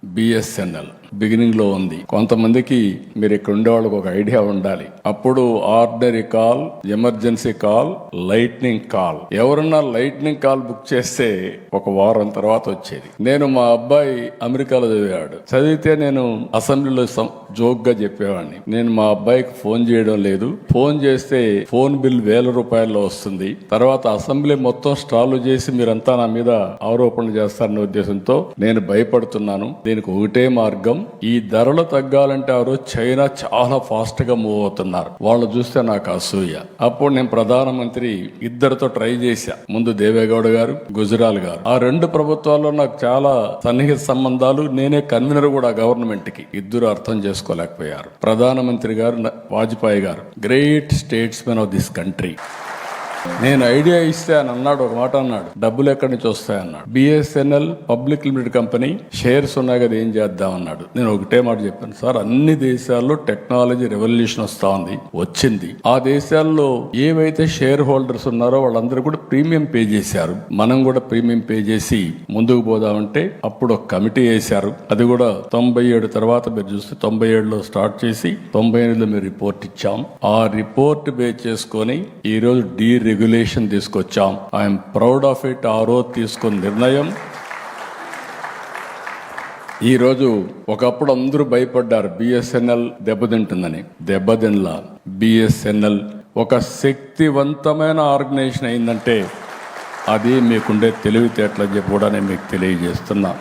BSNL beginning లో ఉంది. కొంతమందికి మీరు ఇక్కడ ఉండే వాళ్ళకి ఒక ఐడియా ఉండాలి. అప్పుడు ordinary call, emergency call, lightning call. ఎవరన్నా లైట్నింగ్ కాల్ బుక్ చేస్తే ఒక వారం తర్వాత వచ్చేది. నేను మా అబ్బాయి అమెరికాలో చదివాడు. చదివితే నేను అసెంబ్లీలో జోక్ గా చెప్పేవాడిని, నేను మా అబ్బాయికి ఫోన్ చేయడం లేదు, ఫోన్ చేస్తే ఫోన్ బిల్ 1000 రూపాయల్లో వస్తుంది, తర్వాత అసెంబ్లీ మొత్తం స్టాల్ చేసి మీరంతా నా మీద ఆరోపణలు చేస్తారనే ఉద్దేశంతో నేను భయపడుతున్నాను. దీనికి ఒకటే మార్గం, ఈ ధరలు తగ్గాలంటే ఆ రోజు చైనా చాలా ఫాస్ట్ గా మూవ్ అవుతున్నారు, వాళ్ళు చూస్తే నాకు అసూయ. అప్పుడు నేను ప్రధానమంత్రి ఇద్దరితో ట్రై చేశా. ముందు దేవేగౌడ గారు, గుజరాల్ గారు. ఆ రెండు ప్రభుత్వాల్లో నాకు చాలా సన్నిహిత సంబంధాలు. నేనే కన్వీనర్ కూడా గవర్నమెంట్ కి. ఇద్దరు అర్థం చేసుకోలేకపోయారు. ప్రధానమంత్రి గారు వాజ్పేయి గారు, great statesmen of this country. నేను ఐడియా ఇస్తే అని అన్నాడు, ఒక మాట అన్నాడు, డబ్బులు ఎక్కడి నుంచి వస్తాయన్నాడు. BSNL public limited company, shares ఉన్నాయి కదా, ఏం చేద్దాం అన్నాడు. నేను ఒకటే మాట చెప్పాను, సార్ అన్ని దేశాల్లో టెక్నాలజీ రెవల్యూషన్ వస్తా ఉంది, వచ్చింది. ఆ దేశాల్లో ఏవైతే షేర్ హోల్డర్స్ ఉన్నారో వాళ్ళందరూ కూడా ప్రీమియం పే చేశారు. మనం కూడా ప్రీమియం పే చేసి ముందుకు పోదామంటే అప్పుడు ఒక కమిటీ వేశారు. అది కూడా 97 తర్వాత మీరు చూస్తే 97లో స్టార్ట్ చేసి 98లో మేము రిపోర్ట్ ఇచ్చాం. ఆ రిపోర్ట్ బేస్ చేసుకొని ఈ రోజు రెగ్యులేషన్ తీసుకొచ్చాం. I'm proud of it. ఆ రోజు తీసుకున్న నిర్ణయం ఈ రోజు. ఒకప్పుడు అందరూ భయపడ్డారు బిఎస్ఎన్ఎల్ దెబ్బతింటుందని. దెబ్బతినలా. బిఎస్ఎన్ఎల్ ఒక శక్తివంతమైన ఆర్గనైజేషన్ అయిందంటే అది మీకుండే తెలివితేటలని చెప్పి కూడా నేను మీకు తెలియజేస్తున్నా.